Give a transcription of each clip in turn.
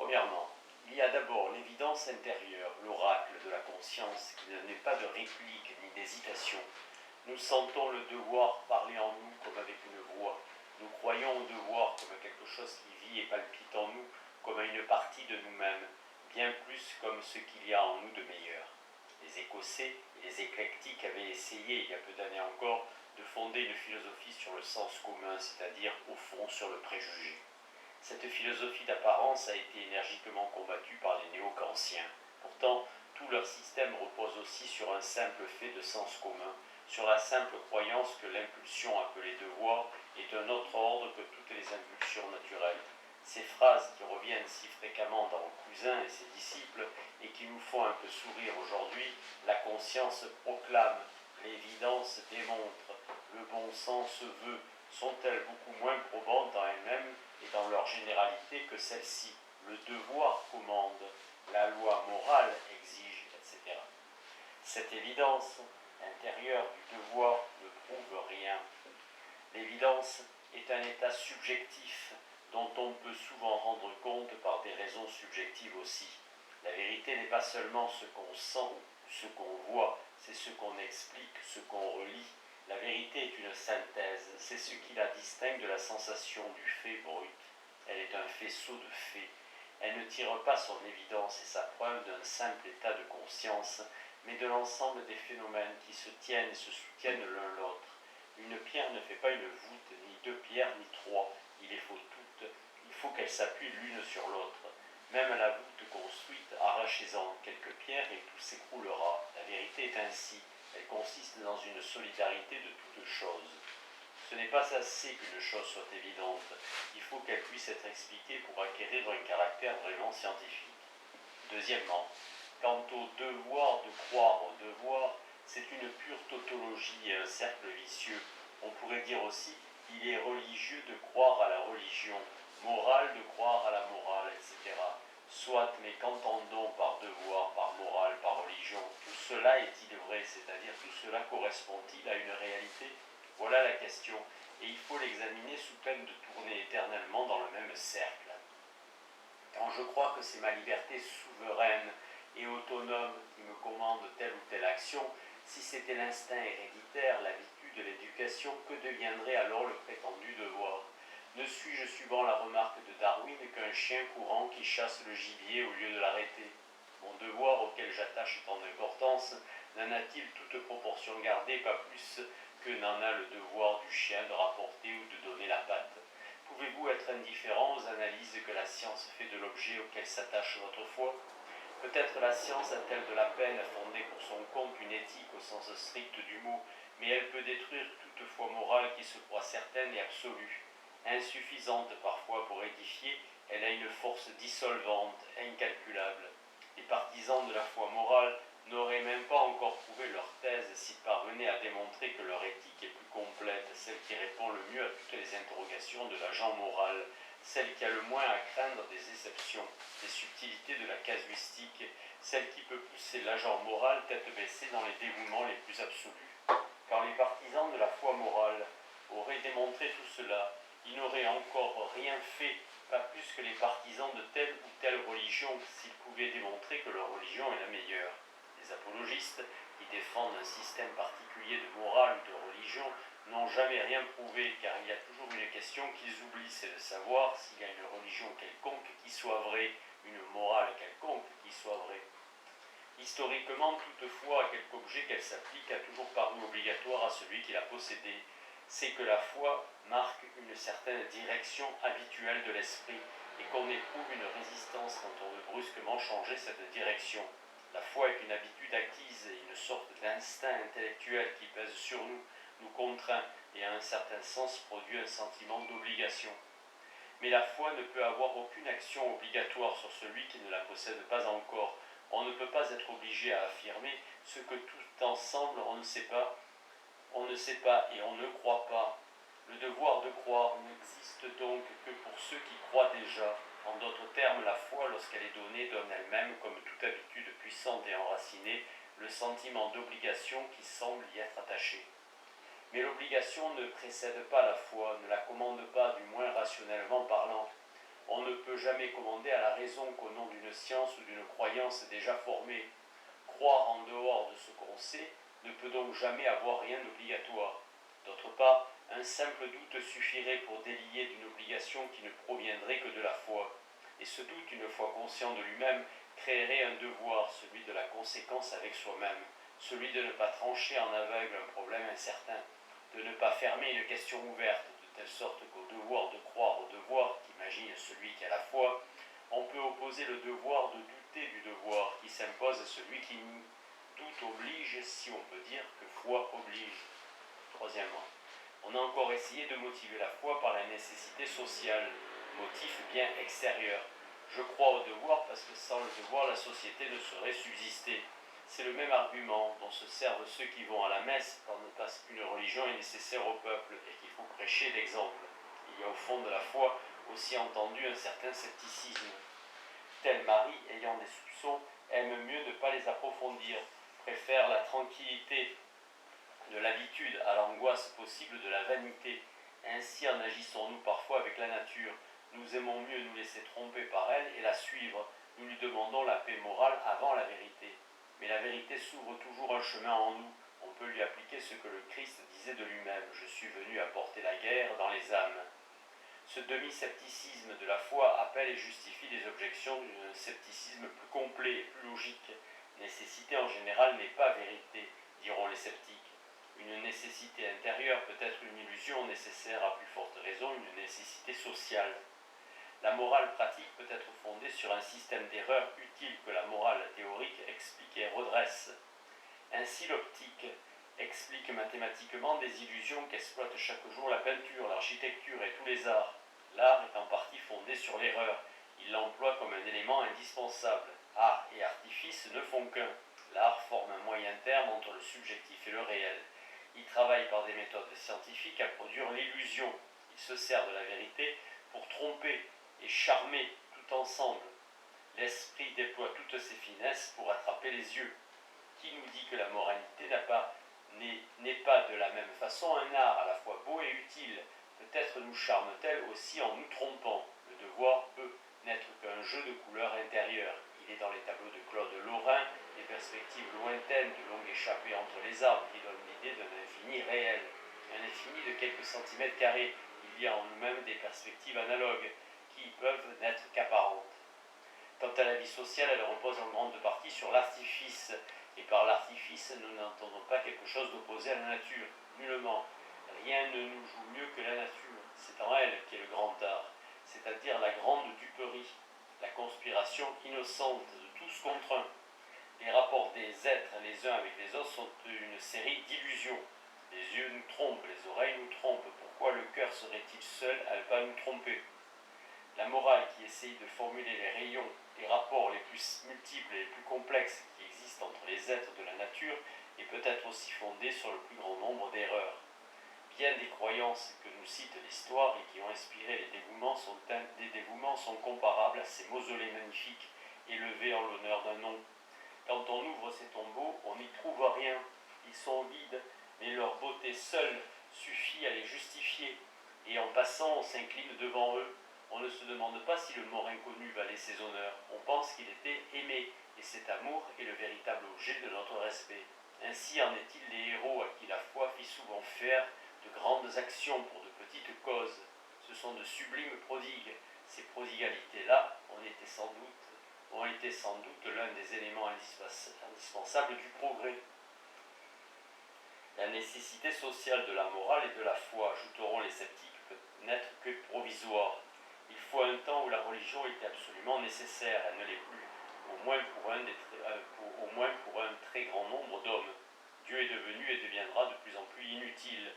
Premièrement, il y a d'abord l'évidence intérieure, l'oracle de la conscience, qui ne naît pas de réplique ni d'hésitation. Nous sentons le devoir parler en nous comme avec une voix. Nous croyons au devoir comme à quelque chose qui vit et palpite en nous, comme à une partie de nous-mêmes, bien plus comme ce qu'il y a en nous de meilleur. Les Écossais et les éclectiques avaient essayé, il y a peu d'années encore, de fonder une philosophie sur le sens commun, c'est-à-dire, au fond, sur le préjugé. Cette philosophie d'apparence a été énergiquement combattue par les néo-kantiens. Pourtant, tout leur système repose aussi sur un simple fait de sens commun, sur la simple croyance que l'impulsion appelée devoir est d'un autre ordre que toutes les impulsions naturelles. Ces phrases qui reviennent si fréquemment dans Cousin et ses disciples et qui nous font un peu sourire aujourd'hui, la conscience proclame, l'évidence démontre, le bon sens veut, sont-elles beaucoup moins probantes en elles-mêmes et dans leur généralité que celle-ci. Le devoir commande, la loi morale exige, etc. Cette évidence intérieure du devoir ne prouve rien. L'évidence est un état subjectif dont on peut souvent rendre compte par des raisons subjectives aussi. La vérité n'est pas seulement ce qu'on sent ou ce qu'on voit, c'est ce qu'on explique, ce qu'on relie. La vérité est une synthèse, c'est ce qui la distingue de la sensation du fait brut. Elle est un faisceau de faits. Elle ne tire pas son évidence et sa preuve d'un simple état de conscience, mais de l'ensemble des phénomènes qui se tiennent et se soutiennent l'un l'autre. Une pierre ne fait pas une voûte, ni deux pierres, ni trois. Il les faut toutes. Il faut qu'elles s'appuient l'une sur l'autre. Même la voûte construite, arrachez-en quelques pierres et tout s'écroulera. La vérité est ainsi. Elle consiste dans une solidarité de toutes choses. Ce n'est pas assez qu'une chose soit évidente. Il faut qu'elle puisse être expliquée pour acquérir un caractère vraiment scientifique. Deuxièmement, quant au devoir de croire au devoir, c'est une pure tautologie et un cercle vicieux. On pourrait dire aussi qu'il est religieux de croire à la religion, moral de croire à la morale, etc. Soit, mais qu'entendons par devoir, par morale, par religion? Tout cela est-il vrai, c'est-à-dire tout cela correspond-il à une réalité? Voilà la question, et il faut l'examiner sous peine de tourner éternellement dans le même cercle. Quand je crois que c'est ma liberté souveraine et autonome qui me commande telle ou telle action, si c'était l'instinct héréditaire, l'habitude, l'éducation, que deviendrait alors le prétendu devoir? Ne suis-je, suivant la remarque de Darwin, qu'un chien courant qui chasse le gibier au lieu de l'arrêter? Mon devoir, auquel j'attache tant d'importance, n'en a-t-il toute proportion gardée, pas plus que n'en a le devoir du chien de rapporter ou de donner la patte? Pouvez-vous être indifférent aux analyses que la science fait de l'objet auquel s'attache votre foi? Peut-être la science a-t-elle de la peine à fonder pour son compte une éthique au sens strict du mot, mais elle peut détruire toute foi morale qui se croit certaine et absolue. Insuffisante parfois pour édifier, elle a une force dissolvante, incalculable. Les partisans de la foi morale n'auraient même pas encore prouvé leur thèse s'ils parvenaient à démontrer que leur éthique est plus complète, celle qui répond le mieux à toutes les interrogations de l'agent moral, celle qui a le moins à craindre des exceptions, des subtilités de la casuistique, celle qui peut pousser l'agent moral tête baissée dans les dévouements les plus absolus. Quand les partisans de la foi morale auraient démontré tout cela, ils n'auraient encore rien fait, pas plus que les partisans de telle ou telle religion, s'ils pouvaient démontrer que leur religion est la meilleure. Les apologistes, qui défendent un système particulier de morale ou de religion, n'ont jamais rien prouvé, car il y a toujours une question qu'ils oublient, c'est de savoir s'il y a une religion quelconque qui soit vraie, une morale quelconque qui soit vraie. Historiquement, toutefois, à quelque objet qu'elle s'applique a toujours paru obligatoire à celui qui l'a possédé. C'est que la foi marque une certaine direction habituelle de l'esprit et qu'on éprouve une résistance quand on veut brusquement changer cette direction. La foi est une habitude acquise et une sorte d'instinct intellectuel qui pèse sur nous, nous contraint et à un certain sens produit un sentiment d'obligation. Mais la foi ne peut avoir aucune action obligatoire sur celui qui ne la possède pas encore. On ne peut pas être obligé à affirmer ce que tout ensemble on ne sait pas et on ne croit pas. Le devoir de croire n'existe donc que pour ceux qui croient déjà. En d'autres termes, la foi, lorsqu'elle est donnée, donne elle-même, comme toute habitude puissante et enracinée, le sentiment d'obligation qui semble y être attaché. Mais l'obligation ne précède pas la foi, ne la commande pas, du moins rationnellement parlant. On ne peut jamais commander à la raison qu'au nom d'une science ou d'une croyance déjà formée. Croire en dehors de ce qu'on sait ne peut donc jamais avoir rien d'obligatoire. D'autre part, un simple doute suffirait pour délier d'une obligation qui ne proviendrait que de la foi. Et ce doute, une fois conscient de lui-même, créerait un devoir, celui de la conséquence avec soi-même, celui de ne pas trancher en aveugle un problème incertain, de ne pas fermer une question ouverte, de telle sorte qu'au devoir de croire au devoir qu'imagine celui qui a la foi, on peut opposer le devoir de douter du devoir qui s'impose à celui qui nie. Doute oblige, si on peut dire que foi oblige. Troisièmement, on a encore essayé de motiver la foi par la nécessité sociale, motif bien extérieur. Je crois au devoir parce que sans le devoir, la société ne saurait subsister. C'est le même argument dont se servent ceux qui vont à la messe parce qu'une religion est nécessaire au peuple et qu'il faut prêcher l'exemple. Il y a au fond de la foi aussi entendu un certain scepticisme. Tel Marie, ayant des soupçons, aime mieux ne pas les approfondir, préfère la tranquillité de l'habitude à l'angoisse possible de la vanité. Ainsi en agissons-nous parfois avec la nature. Nous aimons mieux nous laisser tromper par elle et la suivre. Nous lui demandons la paix morale avant la vérité. Mais la vérité s'ouvre toujours un chemin en nous. On peut lui appliquer ce que le Christ disait de lui-même. Je suis venu apporter la guerre dans les âmes. Ce demi-scepticisme de la foi appelle et justifie les objections d'un scepticisme plus complet et plus logique. Nécessité en général n'est pas vérité, diront les sceptiques. Une nécessité intérieure peut être une illusion nécessaire à plus forte raison, une nécessité sociale. La morale pratique peut être fondée sur un système d'erreurs utiles que la morale théorique explique et redresse. Ainsi l'optique explique mathématiquement des illusions qu'exploite chaque jour la peinture, l'architecture et tous les arts. L'art est en partie fondé sur l'erreur. Il l'emploie comme un élément indispensable. Art et artifice ne font qu'un. L'art forme un moyen terme entre le subjectif et le réel. Il travaille par des méthodes scientifiques à produire l'illusion. Il se sert de la vérité pour tromper et charmer tout ensemble. L'esprit déploie toutes ses finesses pour attraper les yeux. Qui nous dit que la moralité n'est pas de la même façon un art à la fois beau et utile? Peut-être nous charme-t-elle aussi en nous trompant. Le devoir peut n'être qu'un jeu de couleurs intérieures. Il est dans les tableaux de Claude Lorrain, des perspectives lointaines, de longues échappées entre les arbres qui donnent l'idée d'un infini réel. Un infini de quelques centimètres carrés. Il y a en nous-mêmes des perspectives analogues qui peuvent n'être qu'apparentes. Quant à la vie sociale, elle repose en grande partie sur l'artifice. Et par l'artifice, nous n'entendons pas quelque chose d'opposé à la nature, nullement. Rien ne nous joue mieux que la nature. C'est en elle qu'est le grand art, c'est-à-dire la grande duperie, la conspiration innocente de tous contre un. Les rapports des êtres les uns avec les autres sont une série d'illusions. Les yeux nous trompent, les oreilles nous trompent. Pourquoi le cœur serait-il seul à ne pas nous tromper? La morale qui essaye de formuler les rayons, les rapports les plus multiples et les plus complexes qui existent entre les êtres de la nature est peut-être aussi fondée sur le plus grand nombre d'erreurs. Bien des croyances que nous cite l'histoire et qui ont inspiré les dévouements sont comparables à ces mausolées magnifiques élevés en l'honneur d'un nom. Quand on ouvre ces tombeaux, on n'y trouve rien. Ils sont vides, mais leur beauté seule suffit à les justifier. Et en passant, on s'incline devant eux. On ne se demande pas si le mort inconnu valait ses honneurs. On pense qu'il était aimé, et cet amour est le véritable objet de notre respect. Ainsi en est-il des héros à qui la foi fit souvent faire de grandes actions pour de petites causes. Ce sont de sublimes prodigues. Ces prodigalités-là ont été sans doute l'un des éléments indispensables du progrès. La nécessité sociale de la morale et de la foi, ajouteront les sceptiques, peut n'être que provisoire. Il faut un temps où la religion était absolument nécessaire, elle ne l'est plus, au moins pour un très grand nombre d'hommes. Dieu est devenu et deviendra de plus en plus inutile.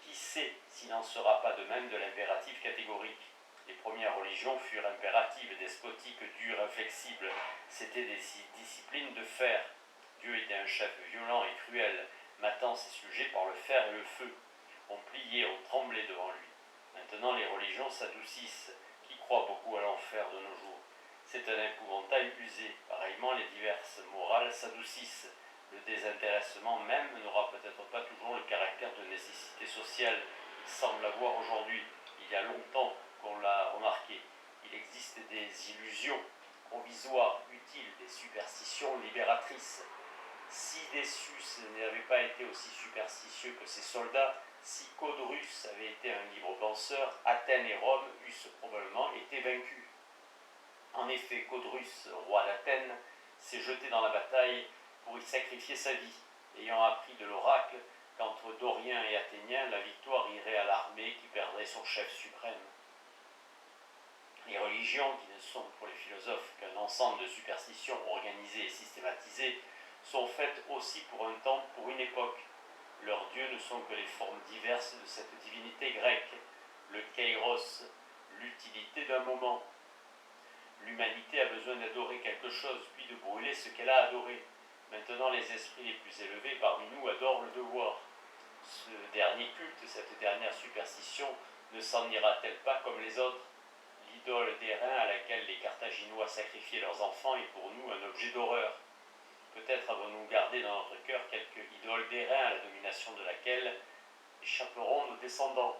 Qui sait s'il n'en sera pas de même de l'impératif catégorique? Les premières religions furent impératives, despotiques, dures, inflexibles. C'étaient des disciplines de fer. Dieu était un chef violent et cruel, matant ses sujets par le fer et le feu. On pliait, on tremblait devant lui. Maintenant les religions s'adoucissent. Qui croit beaucoup à l'enfer de nos jours? C'est un épouvantail usé. Pareillement, les diverses morales s'adoucissent. Le désintéressement même n'aura peut-être pas toujours le caractère de nécessité sociale qu'il semble avoir aujourd'hui. Il y a longtemps qu'on l'a remarqué. Il existe des illusions provisoires, utiles, des superstitions libératrices. Si Décius n'avait pas été aussi superstitieux que ses soldats, si Codrus avait été un libre penseur, Athènes et Rome eussent probablement été vaincus. En effet, Codrus, roi d'Athènes, s'est jeté dans la bataille pour y sacrifier sa vie, ayant appris de l'oracle qu'entre Doriens et Athéniens, la victoire irait à l'armée qui perdrait son chef suprême. Les religions, qui ne sont pour les philosophes qu'un ensemble de superstitions organisées et systématisées, sont faites aussi pour un temps, pour une époque. Leurs dieux ne sont que les formes diverses de cette divinité grecque, le kairos, l'utilité d'un moment. L'humanité a besoin d'adorer quelque chose, puis de brûler ce qu'elle a adoré. Maintenant, les esprits les plus élevés parmi nous adorent le devoir. Ce dernier culte, cette dernière superstition, ne s'en ira-t-elle pas comme les autres? L'idole d'airain à laquelle les Carthaginois sacrifiaient leurs enfants est pour nous un objet d'horreur. Peut-être avons-nous gardé dans notre cœur quelques idoles d'airain à la domination de laquelle échapperont nos descendants.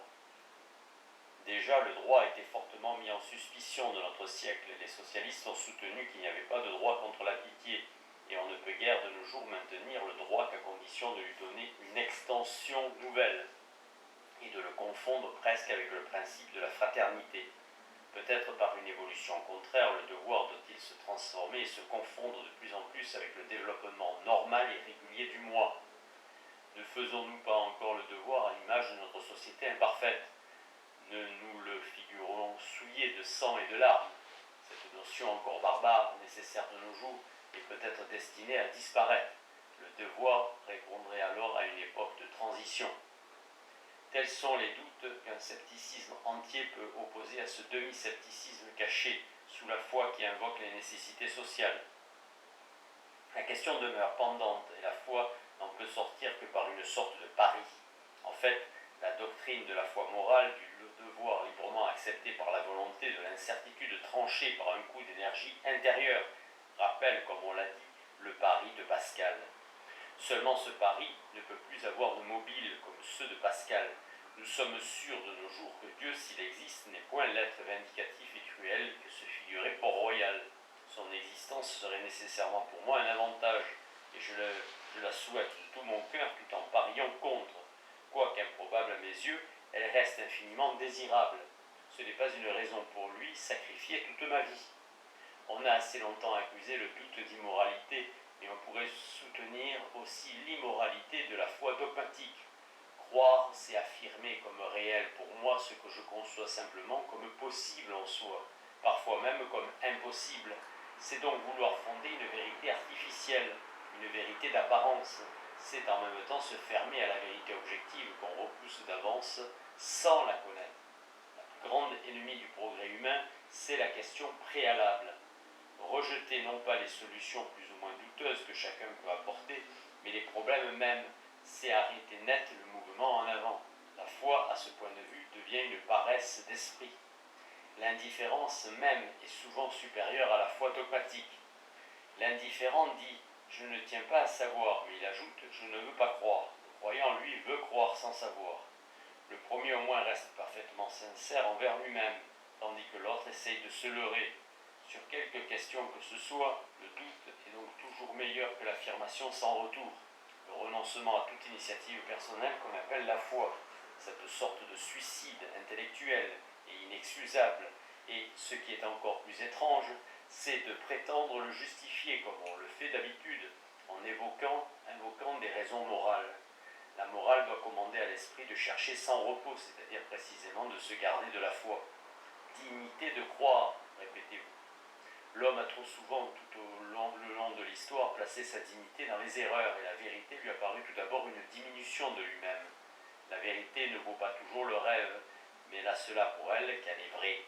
Déjà, le droit a été fortement mis en suspicion de notre siècle. Les socialistes ont soutenu qu'il n'y avait pas de droit contre la pitié, et on ne peut guère de nos jours maintenir le droit qu'à condition de lui donner une extension nouvelle, et de le confondre presque avec le principe de la fraternité. Peut-être par une évolution contraire, le devoir doit-il se transformer et se confondre de plus en plus avec le développement normal et régulier du moi. Ne faisons-nous pas encore le devoir à l'image de notre société imparfaite? Ne nous le figurons souillé de sang et de larmes? Cette notion encore barbare, nécessaire de nos jours, est peut-être destinée à disparaître. Le devoir répondrait alors à une époque de transition. Tels sont les doutes qu'un scepticisme entier peut opposer à ce demi-scepticisme caché sous la foi qui invoque les nécessités sociales. La question demeure pendante et la foi n'en peut sortir que par une sorte de pari. En fait, la doctrine de la foi morale, du devoir librement accepté par la volonté, de l'incertitude tranchée par un coup d'énergie intérieure, rappelle, comme on l'a dit, le pari de Pascal. Seulement ce pari ne peut plus avoir de mobile comme ceux de Pascal. Nous sommes sûrs de nos jours que Dieu, s'il existe, n'est point l'être vindicatif et cruel que se figurait Port-Royal. Son existence serait nécessairement pour moi un avantage, et je la souhaite de tout mon cœur tout en pariant contre. Quoique improbable à mes yeux, elle reste infiniment désirable. Ce n'est pas une raison pour lui sacrifier toute ma vie. On a assez longtemps accusé le doute d'immoralité, mais on pourrait soutenir aussi l'immoralité de la foi dogmatique. Croire, c'est affirmer comme réel pour moi ce que je conçois simplement comme possible en soi, parfois même comme impossible. C'est donc vouloir fonder une vérité artificielle, une vérité d'apparence. C'est en même temps se fermer à la vérité objective qu'on repousse d'avance sans la connaître. La plus grande ennemie du progrès humain, c'est la question préalable. Rejeter non pas les solutions plus ou moins douteuses que chacun peut apporter, mais les problèmes mêmes, c'est arrêter net le mouvement en avant. La foi, à ce point de vue, devient une paresse d'esprit. L'indifférence même est souvent supérieure à la foi dogmatique. L'indifférent dit « je ne tiens pas à savoir », mais il ajoute « je ne veux pas croire ». Le croyant, lui, veut croire sans savoir. Le premier au moins reste parfaitement sincère envers lui-même, tandis que l'autre essaye de se leurrer. Sur quelque question que ce soit, le doute est donc toujours meilleur que l'affirmation sans retour. Le renoncement à toute initiative personnelle qu'on appelle la foi, cette sorte de suicide intellectuel et inexcusable, et ce qui est encore plus étrange, c'est de prétendre le justifier comme on le fait d'habitude, en invoquant des raisons morales. La morale doit commander à l'esprit de chercher sans repos, c'est-à-dire précisément de se garder de la foi. Dignité de croire, répétez-vous. L'homme a trop souvent, le long de l'histoire, placé sa dignité dans les erreurs, et la vérité lui a paru tout d'abord une diminution de lui-même. La vérité ne vaut pas toujours le rêve, mais elle a cela pour elle qu'elle est vraie.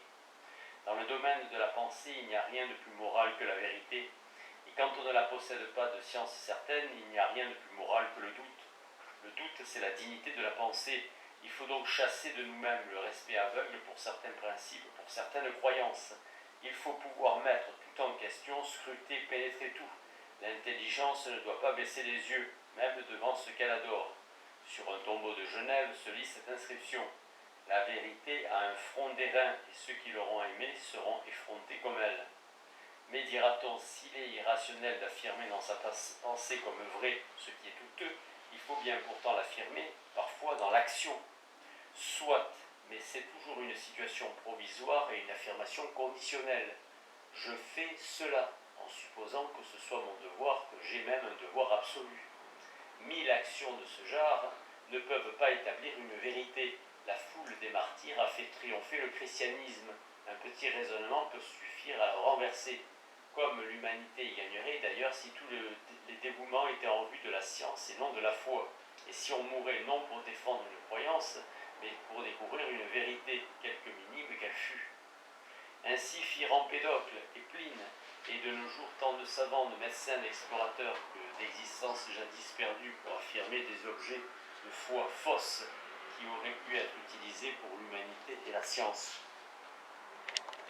Dans le domaine de la pensée, il n'y a rien de plus moral que la vérité, et quand on ne la possède pas de science certaine, il n'y a rien de plus moral que le doute. Le doute, c'est la dignité de la pensée. Il faut donc chasser de nous-mêmes le respect aveugle pour certains principes, pour certaines croyances. Il faut pouvoir mettre tout en question, scruter, pénétrer tout. L'intelligence ne doit pas baisser les yeux, même devant ce qu'elle adore. Sur un tombeau de Genève se lit cette inscription. La vérité a un front d'airain, et ceux qui l'auront aimée seront effrontés comme elle. Mais dira-t-on, s'il est irrationnel d'affirmer dans sa pensée comme vrai ce qui est douteux, il faut bien pourtant l'affirmer, parfois dans l'action. Soit, mais c'est toujours une situation provisoire et une affirmation conditionnelle. Je fais cela, en supposant que ce soit mon devoir, que j'ai même un devoir absolu. 1000 actions de ce genre ne peuvent pas établir une vérité. La foule des martyrs a fait triompher le christianisme. Un petit raisonnement peut suffire à le renverser. Comme l'humanité y gagnerait d'ailleurs si tous les dévouements étaient en vue de la science et non de la foi. Et si on mourait non pour défendre une croyance, mais pour découvrir une vérité, quelque minime qu'elle fût. Ainsi firent Empédocle et Pline, et de nos jours tant de savants, de médecins, d'explorateurs que d'existences jadis perdues pour affirmer des objets de foi fausses qui auraient pu être utilisés pour l'humanité et la science.